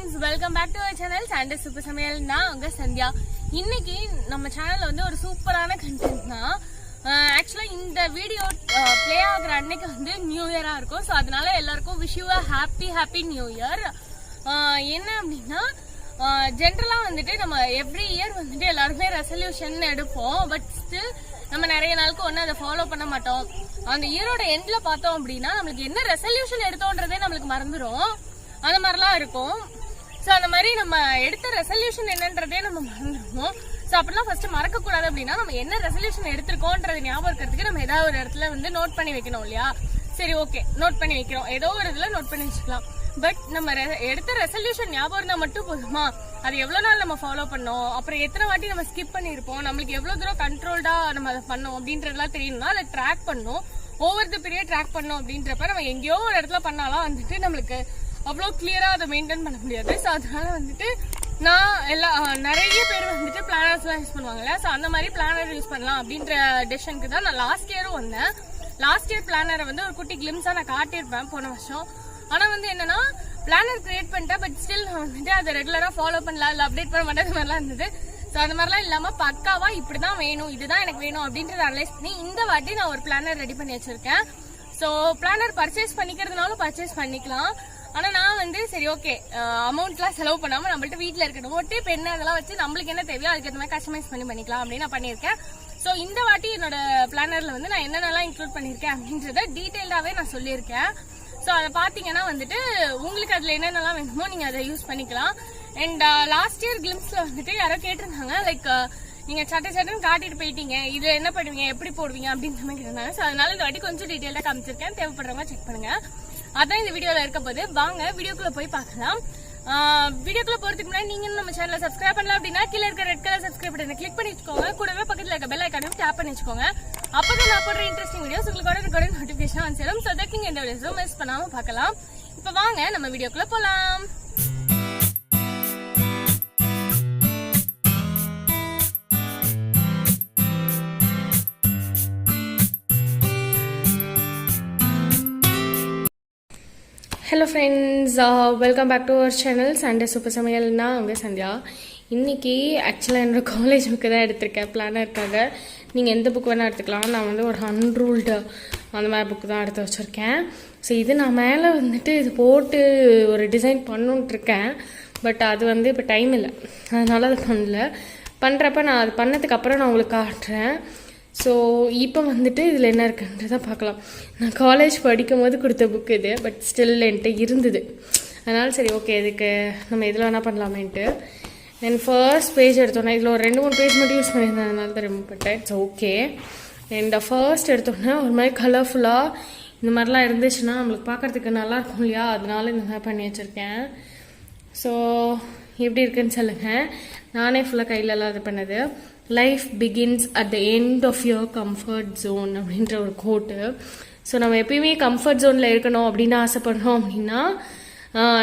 friends, welcome back to our channel Sandhya Super Samayal. நான் உங்க சந்தியா. இன்னைக்கு நம்ம சேனல்ல வந்து ஒரு சூப்பரான கண்டென்ட் தான். ஆக்சுவலா இந்த வீடியோ ப்ளே ஆகுற அன்னைக்கு வந்து நியூ இயரா இருக்கும். ஸோ அதனால எல்லாருக்கும் wish you happy new year. என்ன அப்படின்னா ஜென்ரலா வந்துட்டு நம்ம எவ்ரி இயர் வந்துட்டு எல்லாருமே ரெசல்யூஷன் எடுப்போம். பட் ஸ்டில் நம்ம நிறைய நாளுக்கு ஒன்னும் அதை ஃபாலோ பண்ண மாட்டோம். அந்த இயரோட எண்ட்ல பார்த்தோம் அப்படின்னா நம்மளுக்கு என்ன ரெசல்யூஷன் எடுத்தோன்றதே நம்மளுக்கு மறந்துடும். அந்த மாதிரிலாம் இருக்கும். ஸோ அந்த மாதிரி நம்ம எடுத்த ரெசல்யூஷன் என்னன்றதே நம்ம மறந்துடுவோம். ஸோ அப்படிலாம் ஃபர்ஸ்ட் மறக்கக்கூடாது அப்படின்னா நம்ம என்ன ரெசல்யூஷன் எடுத்திருக்கோன்றது ஞாபகம் இருக்கிறதுக்கு நம்ம ஏதாவது ஒரு இடத்துல வந்து நோட் பண்ணி வைக்கணும் இல்லையா? சரி, ஓகே, நோட் பண்ணி வைக்கிறோம், ஏதோ ஒரு இதுல நோட் பண்ணி வச்சுக்கலாம். பட் நம்ம எடுத்த ரெசல்யூஷன் ஞாபகம் இருந்தா மட்டும் போதுமா? அது எவ்வளவு நாள் நம்ம ஃபாலோ பண்ணோம், அப்புறம் எத்தனை வாட்டி நம்ம ஸ்கிப் பண்ணிருப்போம், நம்மளுக்கு எவ்வளவு தூரம் கண்ட்ரோல்டா நம்ம அதை பண்ணோம் அப்படின்றதுலாம் தெரியணும்னா அதை ட்ராக் பண்ணோம். ஓவர் தி பீரியட் ட்ராக் பண்ணோம் அப்படின்றப்ப நம்ம எங்கேயோ ஒரு இடத்துல பண்ணாலும் வந்துட்டு நம்மளுக்கு அவ்வளோ கிளியரா அதை மெயின்டைன் பண்ண முடியாது. ஸோ அதனால வந்துட்டு நான் நிறைய பேர் வந்துட்டு பிளானர்ஸ் எல்லாம் யூஸ் பண்ணுவாங்கல்ல. ஸோ அந்த மாதிரி பிளானர் யூஸ் பண்ணலாம் அப்படின்ற டெசிஷனுக்கு தான் நான் லாஸ்ட் இயரும் வந்தேன். லாஸ்ட் இயர் பிளானரை வந்து ஒரு குட்டி கிளிம்ஸா நான் காட்டியிருப்பேன் போன வருஷம். ஆனா வந்து என்னன்னா பிளானர் கிரியேட் பண்ணிட்டேன், பட் ஸ்டில் வந்துட்டு அதை ரெகுலரா ஃபாலோ பண்ணலாம், இல்லை அப்டேட் பண்ண மாட்டேன் மாதிரிலாம் இருந்தது. ஸோ அந்த மாதிரிலாம் இல்லாம பக்காவா இப்படிதான் வேணும், இதுதான் எனக்கு வேணும் அப்படின்றத அனலைஸ் பண்ணி இந்த வாட்டி நான் ஒரு பிளானர் ரெடி பண்ணி வச்சிருக்கேன். ஸோ பிளானர் பர்ச்சேஸ் பண்ணிக்கிறதுனாலும் பர்ச்சேஸ் பண்ணிக்கலாம். ஆனா நான் வந்து சரி ஓகே, அமௌண்ட்லாம் செலவு பண்ணாம நம்மள்ட்ட வீட்டுல இருக்கணும், ஒட்டே பெண்ணு அதெல்லாம் வச்சு நம்மளுக்கு என்ன தேவையோ அதுக்கு ஏற்ற மாதிரி கஸ்டமைஸ் பண்ணிக்கலாம் அப்படின்னு நான் பண்ணியிருக்கேன். ஸோ இந்த வாட்டி என்னோட பிளானர்ல வந்து நான் என்னென்னலாம் இன்க்ளூட் பண்ணியிருக்கேன் அப்படின்றத டீட்டெயில்டாவே நான் சொல்லியிருக்கேன். ஸோ அதை பார்த்தீங்கன்னா வந்துட்டு உங்களுக்கு அதில் என்னென்னலாம் வேணுமோ நீங்கள் அதை யூஸ் பண்ணிக்கலாம். அண்ட் லாஸ்ட் இயர் கிளிம்ஸில் வந்துட்டு யாரோ கேட்டிருந்தாங்க, லைக் நீங்கள் சட்டன்னு காட்டிட்டு போயிட்டீங்க, இது என்ன பண்ணுவீங்க, எப்படி போடுவீங்க அப்படின்ற மாதிரி கேட்டிருந்தாங்க. ஸோ அதனால இந்த வாட்டி கொஞ்சம் டீட்டெயிலாக காமிச்சிருக்கேன், தேவைப்படுறவங்க செக் பண்ணுங்க. அதான் இந்த வீடியோவில் இருக்க போது. வாங்க வீடியோக்குள்ளே போய் பார்க்கலாம். வீடியோக்குள்ள போறதுக்கு முன்னாடி நீங்க நம்ம சேனலை சப்ஸ்கிரைப் பண்ணலாம் அப்படின்னா கீழே இருக்க ரெட் கலர் சப்ஸ்கிரைப் பட்டனை கிளிக் பண்ணி வச்சுக்கோங்க. கூடவே பக்கத்துல இருக்க பெல் ஐகானையும் டேப் பண்ணி வச்சுக்கோங்க. அப்பதான் நான் போடுற இன்ட்ரெஸ்டிங் வீடியோஸ் உங்களுக்கு உடனே நோட்டிபிகேஷன் வந்து சேரும். சோ தட் நீங்க எந்த வீடியோஸும் மிஸ் பண்ணாம பார்க்கலாம். இப்ப வாங்க நம்ம வீடியோக்குள்ள போலாம். Hello friends, welcome back to our channel Sunday super சமையல்னா உங்க சந்தியா. இன்னைக்கு ஆக்சுவலாக என்னோட காலேஜ் புக்கு தான் எடுத்திருக்கேன் பிளானருக்காக. நீங்கள் எந்த புக் வேணால் எடுத்துக்கலாம். நான் வந்து ஒரு அன்ரூல்டு அந்த மாதிரி புக்கு தான் எடுத்து வச்சுருக்கேன். ஸோ இது நான் மேலே வந்துட்டு இது போட்டு ஒரு டிசைன் பண்ணுன்ட்ருக்கேன். பட் அது வந்து இப்போ டைம் இல்லை, அதனால அது பண்ணுறப்ப நான் அது பண்ணதுக்கப்புறம் நான் உங்களுக்கு காட்டுறேன். ஸோ இப்போ வந்துட்டு இதில் என்ன இருக்குன்றதை பார்க்கலாம். நான் காலேஜ் படிக்கும் போது கொடுத்த புக் இது, பட் ஸ்டில் என்கிட்ட இருந்தது. அதனால் சரி ஓகே, இதுக்கு நம்ம இதில் என்ன பண்ணலாமேன்ட்டு தென் ஃபர்ஸ்ட் பேஜ் எடுத்தோன்னே இதில் ஒரு 2-3 பேஜ் மட்டும் யூஸ் பண்ணியிருந்தேன், அதனால தான் ரிமூவ் பண்ணிட்டேன். It's okay. இந்த ஃபர்ஸ்ட் எடுத்தோன்னே ஒரு மாதிரி கலர்ஃபுல்லாக இந்த மாதிரிலாம் இருந்துச்சுன்னா நம்மளுக்கு பார்க்குறதுக்கு நல்லாயிருக்கும் இல்லையா? அதனால இந்த மாதிரி பண்ணி வச்சுருக்கேன். ஸோ எப்படி இருக்குன்னு சொல்லுங்கள். நானே ஃபுல்லாக கையிலலாம் இது பண்ணது. Life begins at the end of your comfort zone அப்படின்ற ஒரு கோட்டு. ஸோ நம்ம எப்பயுமே கம்ஃபர்ட் ஜோனில் இருக்கணும் அப்படின்னு ஆசைப்படுறோம் அப்படின்னா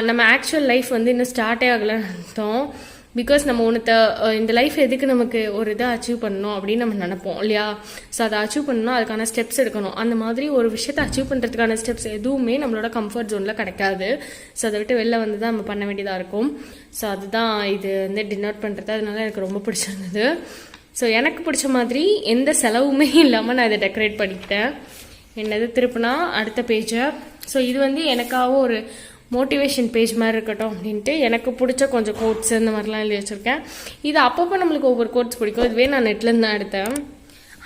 நம்ம ஆக்சுவல் லைஃப் வந்து இன்னும் ஸ்டார்ட்டே ஆகலைன்னு அர்த்தம். பிகாஸ் நம்ம இந்த லைஃப் எதுக்கு நமக்கு ஒரு இதை அச்சீவ் பண்ணணும் அப்படின்னு நம்ம நினைப்போம் இல்லையா? ஸோ அதை அச்சீவ் பண்ணணும், அதுக்கான ஸ்டெப்ஸ் எடுக்கணும். அந்த மாதிரி ஒரு விஷயத்தை அச்சீவ் பண்ணுறதுக்கான ஸ்டெப்ஸ் எதுவுமே நம்மளோட கம்ஃபர்ட் ஜோனில் கிடைக்காது. ஸோ அதை விட்டு வெளில வந்து தான் நம்ம பண்ண வேண்டியதாக இருக்கும். ஸோ அதுதான் இது வந்து டினோட் பண்ணுறது. அதனால எனக்கு ரொம்ப பிடிச்சிருந்தது. ஸோ எனக்கு பிடிச்ச மாதிரி எந்த செலவுமே இல்லாமல் நான் இதை டெக்கரேட் பண்ணிக்கிட்டேன். என்னது திருப்பினா அடுத்த பேஜை. ஸோ இது வந்து எனக்காக ஒரு மோட்டிவேஷன் பேஜ் மாதிரி இருக்கட்டும் அப்படின்ட்டு எனக்கு பிடிச்ச கொஞ்சம் கோட்ஸ் இந்த மாதிரிலாம் எழுதி வச்சுருக்கேன். இது அப்பப்போ நம்மளுக்கு ஒவ்வொரு கோட்ஸ் பிடிக்கும். இதுவே நான் நெட்லேருந்து தான் எடுத்தேன்.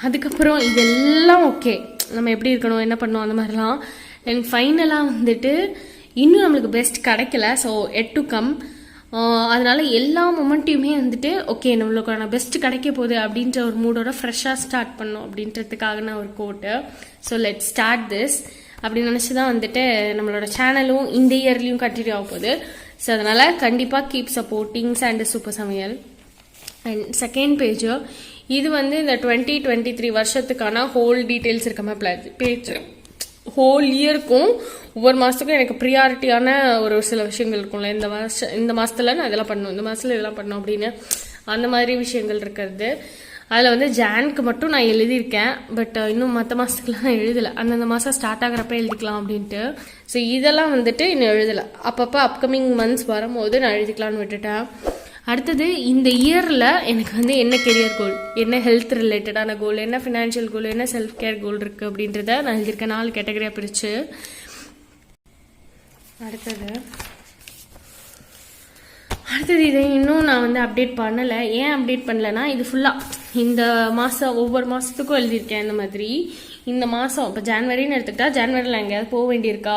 அதுக்கப்புறம் இதெல்லாம் ஓகே, நம்ம எப்படி இருக்கணும், என்ன பண்ணணும், அந்த மாதிரிலாம். அண்ட் ஃபைனலாக வந்துட்டு இன்னும் நம்மளுக்கு பெஸ்ட் கிடைக்கல. So yet to come. அதனால எல்லா மொமெண்ட்டையுமே வந்துட்டு ஓகே நம்மளுக்கான பெஸ்ட் கிடைக்க போகுது அப்படின்ற ஒரு மூடோட ஃப்ரெஷ்ஷாக ஸ்டார்ட் பண்ணோம் அப்படின்றதுக்காக நான் ஒரு கோட்டு. ஸோ லெட் ஸ்டார்ட் திஸ் அப்படின்னு நினச்சி தான் வந்துட்டு நம்மளோட சேனலும் இந்த இயர்லையும் கண்டினியூ ஆக போகுது. ஸோ அதனால் கண்டிப்பாக கீப் சப்போர்ட்டிங் அண்ட் சூப்பர் சமையல். அண்ட் செகண்ட் பேஜ் இது வந்து இந்த 2023 வருஷத்துக்கான ஹோல் டீட்டெயில்ஸ் இருக்க மாதிரி பேஜ். ஹோல் இயருக்கும் ஒவ்வொரு மாதத்துக்கும் எனக்கு ப்ரியாரிட்டியான ஒரு சில விஷயங்கள் இருக்கும்ல. இந்த மாதத்தில் நான் இதெல்லாம் பண்ணணும், இந்த மாதத்தில் இதெல்லாம் பண்ணணும் அப்படின்னு அந்த மாதிரி விஷயங்கள் இருக்கிறது. அதில் வந்து ஜானுக்கு மட்டும் நான் எழுதியிருக்கேன். பட் இன்னும் மற்ற மாதத்துக்குலாம் நான் எழுதலை. அந்தந்த மாதம் ஸ்டார்ட் ஆகிறப்ப எழுதிக்கலாம் அப்படின்ட்டு. ஸோ இதெல்லாம் வந்துட்டு இன்னும் எழுதலை. அப்பப்போ அப்கமிங் மந்த்ஸ் வரும்போது நான் எழுதிக்கலான்னு விட்டுட்டேன். அடுத்தது இந்த இயரில் எனக்கு வந்து என்ன கெரியர் கோல், என்ன ஹெல்த் ரிலேட்டடான கோல், என்ன ஃபினான்ஷியல் கோல், என்ன செல்ஃப் கேர் கோல் இருக்குது அப்படின்றத நான் எழுதியிருக்கேன் 4 கேட்டகரியாக பிரித்து. அடுத்தது இதை இன்னும் நான் வந்து அப்டேட் பண்ணலை. ஏன் அப்டேட் பண்ணலைன்னா இது ஃபுல்லாக இந்த மாதம் ஒவ்வொரு மாதத்துக்கும் எழுதியிருக்கேன். இந்த மாதிரி இந்த மாதம் இப்போ ஜான்வரின்னு எடுத்துக்கிட்டா ஜான்வரியில் எங்கேயாவது போக வேண்டியிருக்கா,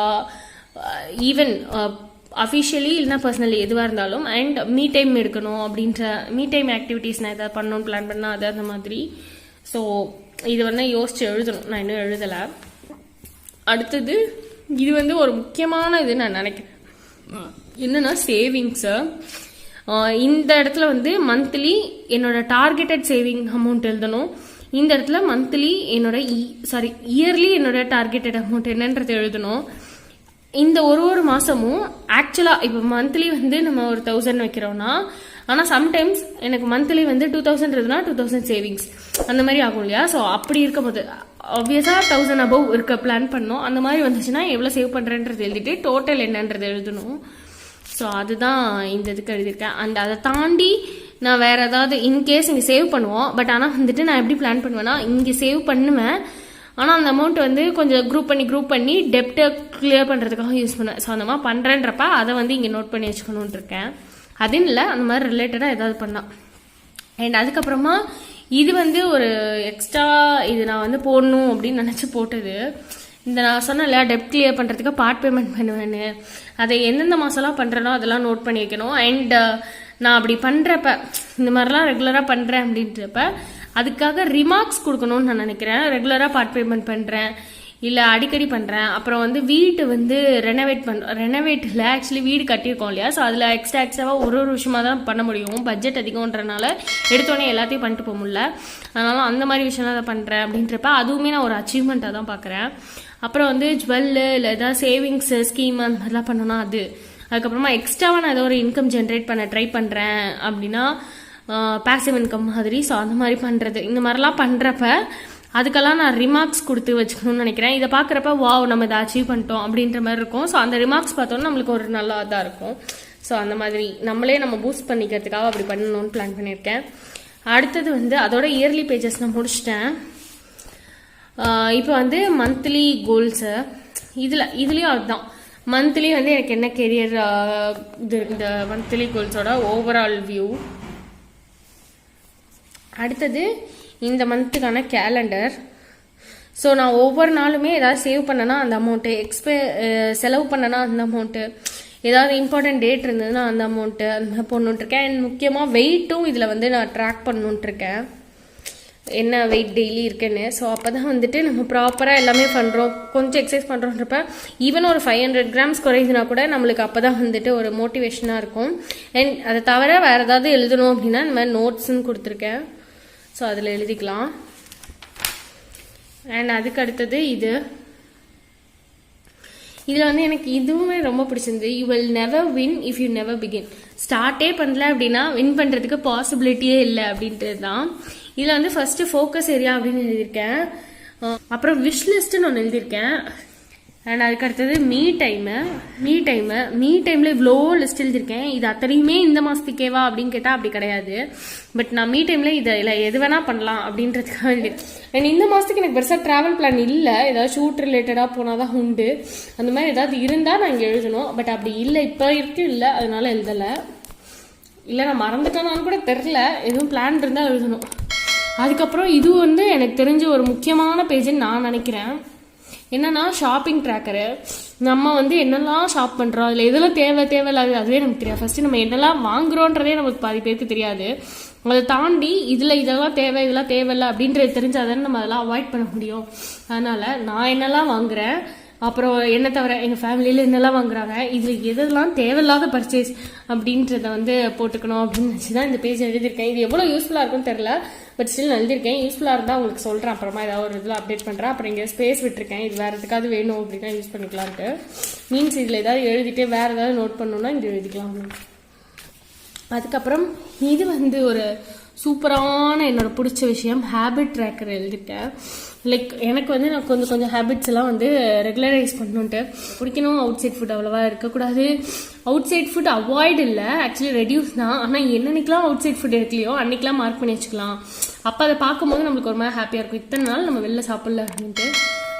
ஈவன் அஃபிஷியலி இல்லைனா பர்சனலி எதுவாக இருந்தாலும், அண்ட் மீ டைம் எடுக்கணும் அப்படின்ற மீ டைம் ஆக்டிவிட்டீஸ் நான் எதாவது பண்ணணும்னு பிளான் பண்ணால் அது அந்த மாதிரி. ஸோ இது வந்து யோசிச்சு எழுதணும். நான் இன்னும் எழுதலை. அடுத்தது இது வந்து ஒரு முக்கியமான இது நான் நினைக்கிறேன். என்னன்னா சேவிங்ஸு. இந்த இடத்துல வந்து மந்த்லி என்னோட டார்கெட்டட் சேவிங் அமௌண்ட் எழுதணும். இந்த இடத்துல மந்த்லி என்னோட இயர்லி என்னோட டார்கெட்டட் அமௌண்ட் என்னன்றது எழுதணும். இந்த ஒரு மாதமும் ஆக்சுவலாக இப்போ மந்த்லி வந்து நம்ம ஒரு 1000 வைக்கிறோம்னா, ஆனால் சம்டைம்ஸ் எனக்கு மந்த்லி வந்து 2000 இருந்ததுன்னா 2000 சேவிங்ஸ் அந்த மாதிரி ஆகும் இல்லையா. ஸோ அப்படி இருக்கும் போது ஆப்வியஸாக 1000 அபவ் இருக்க பிளான் பண்ணணும். அந்த மாதிரி வந்துச்சுன்னா எவ்வளோ சேவ் பண்ணுறேன்றது எழுதிட்டு டோட்டல் என்னன்றது எழுதணும். ஸோ அதுதான் இந்த இதுக்கு எழுதியிருக்கேன். அண்ட் அதை தாண்டி நான் வேறு ஏதாவது இன்கேஸ் இங்கே சேவ் பண்ணுவோம். பட் ஆனால் வந்துட்டு நான் எப்படி பிளான் பண்ணுவேன்னா, இங்கே சேவ் பண்ணுவேன், ஆனால் அந்த அமௌண்ட் வந்து கொஞ்சம் குரூப் பண்ணி டெப்டை கிளியர் பண்ணுறதுக்காக யூஸ் பண்ணுவேன். ஸோ அந்த மாதிரி பண்ணுறேன்றப்ப அதை வந்து இங்கே நோட் பண்ணி வச்சுக்கணும்னு இருக்கேன். அதுன்னு இல்லை, அந்த மாதிரி ரிலேட்டடாக ஏதாவது பண்ணலாம். அண்ட் அதுக்கப்புறமா இது வந்து ஒரு எக்ஸ்ட்ரா இது நான் வந்து போடணும் அப்படின்னு நினச்சி போட்டது. இந்த நான் சொன்னேன் இல்லையா, டெப்ட் கிளியர் பண்ணுறதுக்கு பார்ட் பேமெண்ட் பண்ணுவேன்னு, அதை எந்தெந்த மாதம்லாம் பண்ணுறேனோ அதெல்லாம் நோட் பண்ணி வைக்கணும். அண்ட் நான் அப்படி பண்ணுறப்ப இந்த மாதிரிலாம் ரெகுலராக பண்ணுறேன் அப்படின்றப்ப அதுக்காக ரிமார்க்ஸ் கொடுக்கணும்னு நான் நினைக்கிறேன். ரெகுலராக பார்ட் பேமெண்ட் பண்ணுறேன் இல்லை அடிக்கடி பண்ணுறேன். அப்புறம் வந்து வீட்டு வந்து ரெனோவேட்டில் ஆக்சுவலி வீடு கட்டியிருக்கோம் இல்லையா. ஸோ அதில் எக்ஸ்ட்ராவாக ஒரு விஷயமாக தான் பண்ண முடியும், பட்ஜெட் அதிகம்ன்றனால எடுத்தோடனே எல்லாத்தையும் பண்ணிட்டு போக முடியல. அதனால அந்த மாதிரி விஷயம்லாம் தான் பண்ணுறேன் அப்படின்றப்ப அதுவுமே நான் ஒரு அச்சீவ்மெண்ட்டாக தான் பார்க்குறேன். அப்புறம் வந்து ஜுவல்லு இல்லை ஏதாவது சேவிங்ஸு ஸ்கீம் அந்த மாதிரிலாம் பண்ணணும்னா அதுக்கப்புறமா எக்ஸ்ட்ராவாக நான் ஏதோ ஒரு இன்கம் ஜென்ரேட் பண்ண ட்ரை பண்ணுறேன் அப்படின்னா பேசிவ் இன்கம் மாதிரி. ஸோ அந்த மாதிரி பண்ணுறது, இந்த மாதிரிலாம் பண்ணுறப்ப அதுக்கெல்லாம் நான் ரிமார்க்ஸ் கொடுத்து வச்சுக்கணும்னு நினைக்கிறேன். இதை பார்க்குறப்ப வாவ் நம்ம இதை அச்சீவ் பண்ணிட்டோம் அப்படின்ற மாதிரி இருக்கும். ஸோ அந்த ரிமார்க்ஸ் பார்த்தோன்னா நம்மளுக்கு ஒரு நல்லா தான் இருக்கும். ஸோ அந்த மாதிரி நம்ம பூஸ்ட் பண்ணிக்கிறதுக்காக அப்படி பண்ணணும்னு பிளான் பண்ணியிருக்கேன். அடுத்தது வந்து அதோட இயர்லி பேஜஸ் நான் முடிச்சிட்டேன். இப்போ வந்து மந்த்லி கோல்ஸு இதுலேயும் அதுதான். மந்த்லி வந்து எனக்கு என்ன கெரியர் இந்த மந்த்லி கோல்ஸோட ஓவரால் வியூ. அடுத்தது இந்த மந்த்துக்கான கேலண்டர். ஸோ நான் ஒவ்வொரு நாளுமே ஏதாவது சேவ் பண்ணனா அந்த அமௌண்ட்டு, செலவு பண்ணனா அந்த அமௌண்ட்டு, ஏதாவது இம்பார்ட்டன்ட் டேட் இருந்ததுன்னா அந்த அமௌண்ட்டு அந்த மாதிரி போடணுன்ட்ருக்கேன். அண்ட் முக்கியமாக வெயிட்டும் இதில் வந்து நான் ட்ராக் பண்ணணுன்ட்ருக்கேன், என்ன வெயிட் டெய்லி இருக்குன்னு. ஸோ அப்போ தான் வந்துட்டு நம்ம ப்ராப்பராக எல்லாமே பண்ணுறோம், கொஞ்சம் எக்ஸசைஸ் பண்ணுறோன்றப்ப ஈவன் ஒரு 500 கிராம்ஸ் குறையுதுனா கூட நம்மளுக்கு அப்போ தான் வந்துட்டு ஒரு மோட்டிவேஷனாக இருக்கும். அண்ட் அதை தவிர வேறு ஏதாவது எழுதணும் அப்படின்னா இந்த மாதிரி நோட்ஸ்ன்னு கொடுத்துருக்கேன். ஸோ அதில் எழுதிக்கலாம். அண்ட் அதுக்கு அடுத்தது இதில் வந்து எனக்கு இதுவுமே ரொம்ப பிடிச்சிருந்து. You will never win if you never begin. ஸ்டார்ட்டே பண்ணல அப்படின்னா வின் பண்ணுறதுக்கு பாசிபிலிட்டியே இல்லை அப்படின்றது தான். இதில் வந்து ஃபர்ஸ்ட் ஃபோக்கஸ் ஏரியா அப்படின்னு எழுதியிருக்கேன். அப்புறம் விஷ் லிஸ்ட்டுன்னு ஒன்று எழுதியிருக்கேன். அண்ட் அதுக்கு அடுத்தது மீ டைமில் இவ்வளோ லிஸ்ட் எழுதியிருக்கேன். இது அத்தனையுமே இந்த மாதத்துக்கேவா அப்படின்னு கேட்டால் அப்படி கிடையாது. பட் நான் மீ டைமில் இதில் எது வேணால் பண்ணலாம் அப்படின்றதுக்காக எழுதியிருக்கேன். அண்ட் இந்த மாதத்துக்கு எனக்கு பெருசாக ட்ராவல் பிளான் இல்லை, ஏதாவது ஷூட் ரிலேட்டடாக போனால் தான் உண்டு. அந்த மாதிரி ஏதாவது இருந்தால் நான் இங்கே எழுதணும். பட் அப்படி இல்லை, இப்போ இல்லை, அதனால எழுதலை. இல்லை நான் மறந்துட்டேனான்னு கூட தெரில, எதுவும் பிளான் இருந்தால் எழுதணும். அதுக்கப்புறம் இது வந்து எனக்கு தெரிஞ்ச ஒரு முக்கியமான பேஜுன்னு நான் நினைக்கிறேன். என்னன்னா ஷாப்பிங் ட்ராக்கரு. நம்ம வந்து என்னெல்லாம் ஷாப் பண்ணுறோம், அதில் எதெல்லாம் தேவையில்லாது அதுவே நமக்கு தெரியாது. ஃபஸ்ட்டு நம்ம என்னெல்லாம் வாங்குறோன்றதே நமக்கு பாதி பேருக்கு தெரியாது. அதை தாண்டி இதெல்லாம் இதெல்லாம் தேவையில்லை அப்படின்றது தெரிஞ்சாதானே நம்ம அதெல்லாம் அவாய்ட் பண்ண முடியும். அதனால் நான் என்னெல்லாம் வாங்குறேன், அப்புறம் என்ன தவிர எங்கள் ஃபேமிலியில் என்னெல்லாம் வாங்குறாங்க, இதில் எதெல்லாம் தேவையில்லாத பர்ச்சேஸ் அப்படின்றத வந்து போட்டுக்கணும் அப்படின்னு நினச்சி தான் இந்த பேஜ் எழுதியிருக்கேன். இது எவ்வளோ யூஸ்ஃபுல்லாக இருக்கும்னு தெரில, பட் ஸ்டில் எழுதியிருக்கேன். யூஸ்ஃபுல்லாக இருந்தால் உங்களுக்கு சொல்கிறேன். அப்புறமா ஏதாவது ஒரு இதில் அப்டேட் பண்ணுறேன். அப்புறம் இங்கே ஸ்பேஸ் விட்டுருக்கேன், இது வேறு எதுக்காவது வேணும் அப்படின்னா யூஸ் பண்ணிக்கலான்ட்டு. மீன்ஸ் இதில் ஏதாவது எழுதிட்டு வேறு ஏதாவது நோட் பண்ணணுன்னா இங்கே எழுதிக்கலாம். அதுக்கப்புறம் இது வந்து ஒரு சூப்பரான என்னோட பிடிச்ச விஷயம், ஹேபிட் ட்ராக்கர் எழுதிருக்கேன். லைக் எனக்கு வந்து நான் கொஞ்சம் ஹேபிட்ஸ் எல்லாம் வந்து ரெகுலரைஸ் பண்ணணுன்ட்டு பிடிக்கணும். அவுட் சைட் ஃபுட் அவ்வளோவா இருக்கக்கூடாது. அவுட் சைட் ஃபுட் அவாய்ட் இல்லை, ஆக்சுவலி ரெடியூஸ் தான். ஆனால் என்னன்னைக்கெல்லாம் அவுட் சைட் ஃபுட் எடுக்கலையோ அன்னைக்கெல்லாம் மார்க் பண்ணி வச்சுக்கலாம். அப்போ அதை பார்க்கும்போது நம்மளுக்கு ஒரு மாதிரி ஹாப்பியாக இருக்கும், இத்தனை நாள் நம்ம வெளில சாப்பிடல அப்படின்ட்டு.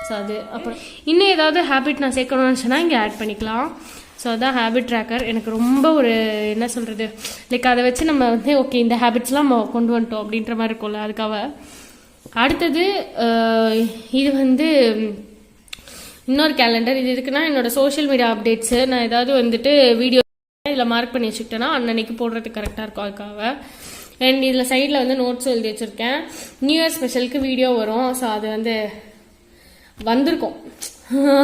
ஸோ அது அப்புறம் இன்னும் ஏதாவது ஹேபிட் நான் சேர்க்கணும்னு நினச்சேன்னா இங்கே ஆட் பண்ணிக்கலாம். ஸோ அதான் ஹேபிட் ட்ராக்கர். எனக்கு ரொம்ப ஒரு என்ன சொல்கிறது, லைக் அதை வச்சு நம்ம வந்து ஓகே இந்த ஹேபிட்ஸ்லாம் நம்ம கொண்டு வந்துட்டோம் அப்படின்ற மாதிரி இருக்கும்ல, அதுக்காக. அடுத்தது இது வந்து இன்னொரு கேலண்டர். இது எதுக்குன்னா என்னோட சோஷியல் மீடியா அப்டேட்ஸு நான் ஏதாவது வந்துட்டு வீடியோ இதில் மார்க் பண்ணி வச்சுக்கிட்டேன்னா அன்னன்னைக்கு போடுறதுக்கு கரெக்டாக இருக்கும், அதுக்காக. அண்ட் இதில் சைடில் வந்து நோட்ஸ் எழுதி வச்சுருக்கேன். நியூ இயர் ஸ்பெஷலுக்கு வீடியோ வரும், ஸோ அது வந்து வந்திருக்கும்,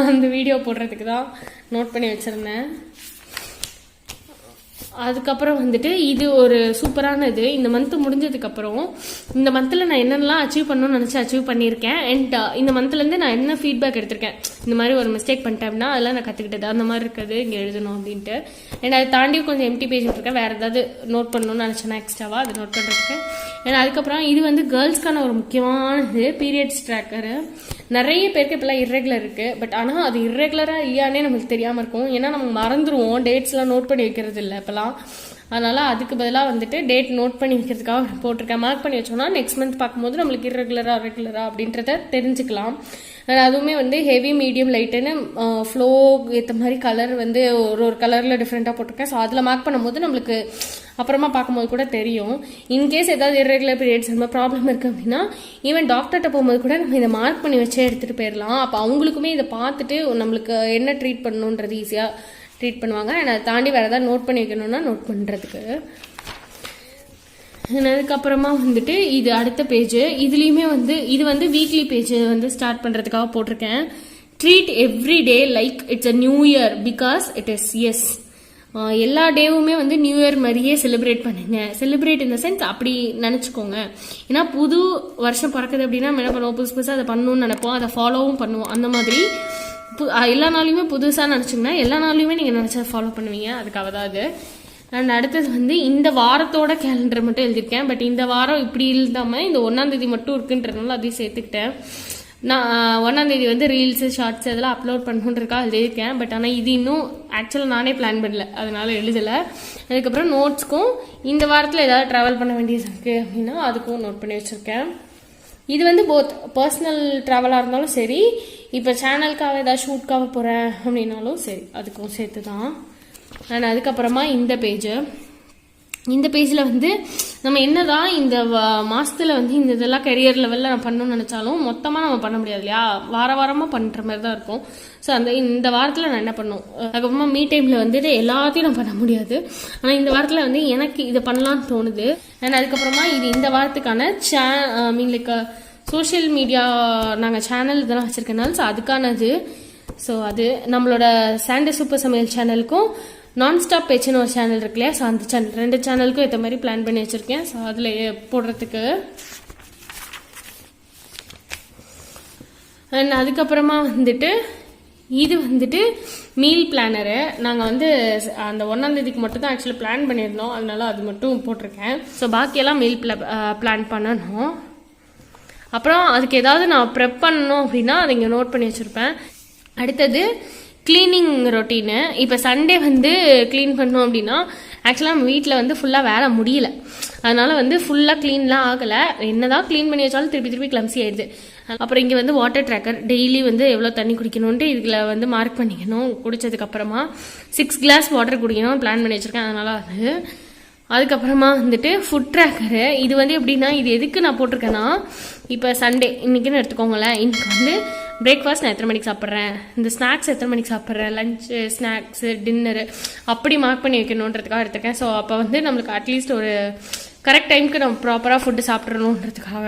அந்த வீடியோ போடுறதுக்கு தான் நோட் பண்ணி வச்சுருந்தேன். அதுக்கப்புறம் வந்துட்டு இது ஒரு சூப்பரானது. இந்த மந்த் முடிஞ்சதுக்கப்புறம் இந்த மந்தில் நான் என்னென்னலாம் அச்சீவ் பண்ணணும்னு நினச்சி அச்சீவ் பண்ணியிருக்கேன். அண்ட் இந்த மந்த்லேருந்து நான் என்ன ஃபீட்பேக் எடுத்திருக்கேன், இந்த மாதிரி ஒரு மிஸ்டேக் பண்ணிட்டேன்னா அதெல்லாம் நான் கற்றுக்கிட்டது, அந்த மாதிரி இருக்கிறது இங்கே எழுதணும் அப்படின்ட்டு. அண்ட் அதை தாண்டி கொஞ்சம் எம்டி பேஜ் இருக்கேன், வேறு ஏதாவது நோட் பண்ணணும்னு நினச்சேன்னா எக்ஸ்ட்ராவாக அது நோட் பண்ணுறதுக்கு. அண்ட் அதுக்கப்புறம் இது வந்து கேர்ள்ஸ்க்கான ஒரு முக்கியமானது, பீரியட்ஸ் ட்ராக்கரு. நிறைய பேருக்கு இப்போலாம் இர்ரெகுலர் இருக்குது, பட் ஆனால் அது இர்ரெகுலராக இல்லையானே நமக்கு தெரியாமல் இருக்கும். ஏன்னா நம்ம மறந்துடுவோம், டேட்ஸ்லாம் நோட் பண்ணி வைக்கிறது இல்லை இப்போலாம். அதனால் அதுக்கு பதிலாக வந்துட்டு டேட் நோட் பண்ணி வைக்கிறதுக்காக போட்டிருக்கேன். மார்க் பண்ணி வச்சோம்னா நெக்ஸ்ட் மந்த் பார்க்கும்போது நம்மளுக்கு இர்ரெகுலரா ரெகுலரா அப்படின்றத தெரிஞ்சுக்கலாம். அதுவுமே வந்து ஹெவி, மீடியம், லைட்டுன்னு ஃப்ளோ ஏற்ற மாதிரி கலர் வந்து ஒரு கலரில் டிஃப்ரெண்ட்டாக போட்டிருக்கேன். ஸோ அதில் மார்க் பண்ணும்போது நம்மளுக்கு அப்புறமா பார்க்கும்போது கூட தெரியும். இன்கேஸ் ஏதாவது இர்ரெகுலர் பீரியட்ஸ் அந்த மாதிரி ப்ராப்ளம் இருக்குது அப்படின்னா ஈவன் டாக்டர்கிட்ட போகும்போது கூட நம்ம இதை மார்க் பண்ணி வச்சே எடுத்துகிட்டு போயிடலாம். அப்போ அவங்களுக்குமே இதை பார்த்துட்டு நம்மளுக்கு என்ன ட்ரீட் பண்ணணுன்றது ஈஸியாக ட்ரீட் பண்ணுவாங்க. அண்ட் அதை தாண்டி வேறு ஏதாவது நோட் பண்ணி வைக்கணும்னா நோட் பண்ணுறதுக்கு. அதுக்கப்புறமா வந்துட்டு இது அடுத்த பேஜ். இதுலேயுமே வந்து இது வந்து வீக்லி பேஜ் வந்து ஸ்டார்ட் பண்ணுறதுக்காக போட்டிருக்கேன். Treat every day like it's a new year because it is yes. எல்லா டேவுமே வந்து நியூ இயர் மாதிரியே செலிப்ரேட் பண்ணுங்க. செலிப்ரேட் இந்த சென்ஸ் அப்படி நினச்சிக்கோங்க. ஏன்னா புது வருஷம் பிறக்குது அப்படின்னா நம்ம என்ன பண்ணுவோம், புதுசு புதுசாக அதை பண்ணணும்னு நினைப்போம், அதை ஃபாலோவும் பண்ணுவோம். அந்த மாதிரி எல்லா நாளையுமே புதுசாக நினச்சிங்கன்னா எல்லா நாளையுமே நீங்கள் நினச்சா ஃபாலோ பண்ணுவீங்க, அதுக்காக தான் அது. அண்ட் அடுத்தது வந்து இந்த வாரத்தோட கேலண்டர் மட்டும் எழுதியிருக்கேன். பட் இந்த வாரம் இப்படி இல்லாமல் இந்த 1ஆம் தேதி மட்டும் இருக்குன்றதுனால அதையும் சேர்த்துக்கிட்டேன். நான் 1ஆம் தேதி வந்து ரீல்ஸு, ஷார்ட்ஸ் இதெல்லாம் அப்லோட் பண்ணணுன்றதுக்காக எழுதியிருக்கேன். பட் ஆனால் இது இன்னும் ஆக்சுவலாக நானே பிளான் பண்ணல, அதனால எழுதலை. அதுக்கப்புறம் நோட்ஸ்க்கும் இந்த வாரத்தில் ஏதாவது ட்ராவல் பண்ண வேண்டியது இருக்குது அப்படின்னா அதுக்கும் நோட் பண்ணி வச்சுருக்கேன். இது வந்து போத் பர்சனல் ட்ராவலாக இருந்தாலும் சரி, இப்போ சேனலுக்காக ஏதாவது ஷூட்காக போகிறேன் அப்படின்னாலும் சரி, அதுக்கும் சேர்த்து தான். அண்ட் அதுக்கப்புறமா இந்த பேஜில் வந்து நம்ம என்னதான் இந்த மாதத்தில் வந்து இந்த இதெல்லாம் கெரியர் லெவலில் நான் பண்ணணும்னு நினச்சாலும் மொத்தமாக நம்ம பண்ண முடியாது இல்லையா, வாரமாக பண்ணுற மாதிரி தான் இருக்கும். ஸோ இந்த வாரத்தில் நான் என்ன பண்ணும், அதுக்கப்புறமா மீ டைமில் வந்துட்டு எல்லாத்தையும் நான் பண்ண முடியாது. ஆனால் இந்த வாரத்தில் வந்து எனக்கு இதை பண்ணலான்னு தோணுது. அண்ட் அதுக்கப்புறமா இது இந்த வாரத்துக்கான லைக் சோஷியல் மீடியா நாங்கள் சேனல் இதெல்லாம் வச்சுருக்கனால ஸோ அதுக்கானது. ஸோ அது நம்மளோட சாண்டே சூப்பர் சமையல் சேனலுக்கும் நான்ஸ்டாப் பேச்சுன்னு ஒரு சேனல் இருக்கு இல்லையா, ஸோ அந்த சேனல் 2 சேனலுக்கும் ஏற்ற மாதிரி பிளான் பண்ணி வச்சுருக்கேன். ஸோ அதில் போடுறதுக்கு. அண்ட் அதுக்கப்புறமா வந்துட்டு இது வந்துட்டு மீல் பிளானரு. நாங்கள் வந்து அந்த 1ஆம் தேதிக்கு மட்டும் தான் ஆக்சுவலி பிளான் பண்ணியிருந்தோம், அதனால அது மட்டும் போட்டிருக்கேன். ஸோ பாக்கியெல்லாம் மீல் பிளான் பண்ணணும். அப்புறம் அதுக்கு ஏதாவது நான் ப்ரெப் பண்ணணும் அப்படின்னா அதை இங்கே நோட் பண்ணி வச்சுருப்பேன். அடுத்தது கிளீனிங் ரொட்டீனு. இப்போ சண்டே வந்து க்ளீன் பண்ணோம் அப்படின்னா ஆக்சுவலாக நம்ம வீட்டில் வந்து ஃபுல்லாக வேலை முடியல, அதனால் வந்து ஃபுல்லாக க்ளீன்லாம் ஆகலை. என்னதான் க்ளீன் பண்ணி வச்சாலும் திருப்பி கிளம்சி ஆயிடுது. அப்புறம் இங்கே வந்து வாட்டர் ட்ராக்கர், டெய்லி வந்து எவ்வளோ தண்ணி குடிக்கணுன்ட்டு இதில் வந்து மார்க் பண்ணிக்கணும். குடித்ததுக்கப்புறமா 6 கிளாஸ் வாட்டர் குடிக்கணும் பிளான் பண்ணி வச்சுருக்கேன், அதனால் அது. அதுக்கப்புறமா வந்துட்டு ஃபுட் ட்ராக்கரு. இது வந்து எப்படின்னா இது எதுக்கு நான் போட்டிருக்கேன்னா, இப்போ சண்டே இன்றைக்கின்னு எடுத்துக்கோங்களேன், இன்றைக்கி வந்து பிரேக்ஃபாஸ்ட் நான் எத்தனை மணிக்கு சாப்பிட்றேன், இந்த ஸ்நாக்ஸ் எத்தனை மணிக்கு சாப்பிட்றேன், லஞ்சு, ஸ்நாக்ஸு, டின்னரு அப்படி மார்க் பண்ணி வைக்கணுன்றதுக்காக எடுத்துருக்கேன். ஸோ அப்போ வந்து நம்மளுக்கு அட்லீஸ்ட் ஒரு கரெக்ட் டைமுக்கு நம்ம ப்ராப்பராக ஃபுட்டு சாப்பிட்றணுன்றதுக்காக.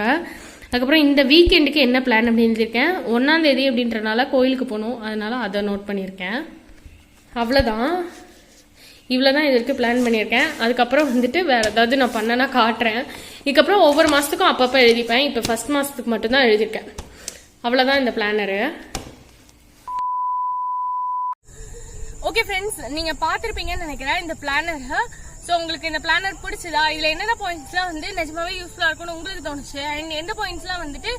அதுக்கப்புறம் இந்த வீக்கெண்டுக்கு என்ன பிளான் அப்படின்னு எழுதியிருக்கேன். 1ஆம் தேதி அப்படின்றனால கோயிலுக்கு போகணும், அதனால் அதை நோட் பண்ணியிருக்கேன். அவ்வளோதான், இவ்வளோதான் இதற்கு பிளான் பண்ணியிருக்கேன். அதுக்கப்புறம் வந்துட்டு வேறு ஏதாவது நான் பண்ணேன்னா காட்டுறேன். இதுக்கப்புறம் ஒவ்வொரு மாதத்துக்கும் அப்பப்போ எழுதிப்பேன். இப்போ ஃபர்ஸ்ட் மாதத்துக்கு மட்டும்தான் எழுதியிருக்கேன். அவ்வளோதான் இந்த பிளானரு. ஓகே ஃப்ரெண்ட்ஸ், நீங்கள் பார்த்துருப்பீங்கன்னு நினைக்கிறேன். இந்த பிளானரை ஸோ உங்களுக்கு இந்த பிளானர் பிடிச்சதா, இதுல என்னென்ன பாயிண்ட்ஸ்லாம் வந்து நிஜமாவே யூஸ்ஃபுல்லா இருக்கும்னு உங்களுக்கு தோணுச்சு, அண்ட் எந்த பாயிண்ட்ஸ்லாம் வந்துட்டு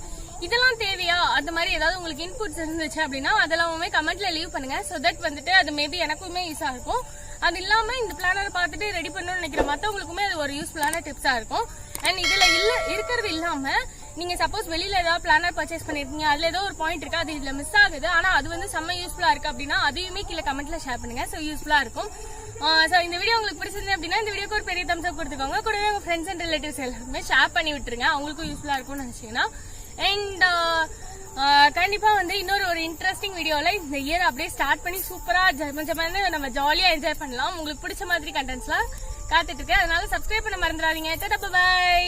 இதெல்லாம் தேவையா அந்த மாதிரி ஏதாவது உங்களுக்கு இன்புட்ஸ் இருந்துச்சு அப்படின்னா அதெல்லாமே கமெண்ட்ல லீவ் பண்ணுங்க. ஸோ தட் வந்துட்டு அது மேபி எனக்குமே யூஸா இருக்கும். அது இல்லாம இந்த பிளானரை பார்த்துட்டு ரெடி பண்ணணும்னு நினைக்கிற மற்றவங்களுக்குமே அது ஒரு யூஸ்ஃபுல்லான டிப்ஸா இருக்கும். அண்ட் இதுல இருக்கிறது இல்லாம நீங்க சப்போஸ் வெளியில ஏதாவது பிளானர் பர்ச்சேஸ் பண்ணிருக்கீங்க, அதுல ஏதோ ஒரு பாயிண்ட் இருக்கு, அது இதுல மிஸ் ஆகுது, ஆனா அது வந்து செம்ம யூஸ்ஃபுல்லா இருக்கு அப்படின்னா அதையுமே கீழே கமெண்ட்ல ஷேர் பண்ணுங்க. ஸோ யூஸ்ஃபுல்லா இருக்கும். ஸோ இந்த வீடியோ உங்களுக்கு பிடிச்சிருந்து அப்படின்னா இந்த வீடியோக்கு ஒரு பெரிய தம்ஸ் அப் கொடுத்துக்கோங்க. கூடவே உங்க ஃப்ரெண்ட்ஸ் அண்ட் ரிலேட்டிவ்ஸ் எல்லாருமே ஷேர் பண்ணி விட்டுருங்க, அவங்களுக்கும் யூஸ்ஃபுல்லா இருக்கும்னு நினைச்சீங்கன்னா. அண்ட் கண்டிப்பா வந்து இன்னொரு ஒரு இன்ட்ரெஸ்டிங் வீடியோல இந்த இயர் அப்படியே ஸ்டார்ட் பண்ணி சூப்பரா நம்ம ஜாலியா என்ஜாய் பண்ணலாம். உங்களுக்கு பிடிச்ச மாதிரி கண்டென்ட்ஸ்லாம் காத்துட்டு இருக்கு. அதனால சப்ஸ்கிரைப் பண்ண மறந்துடாதீங்க. பை.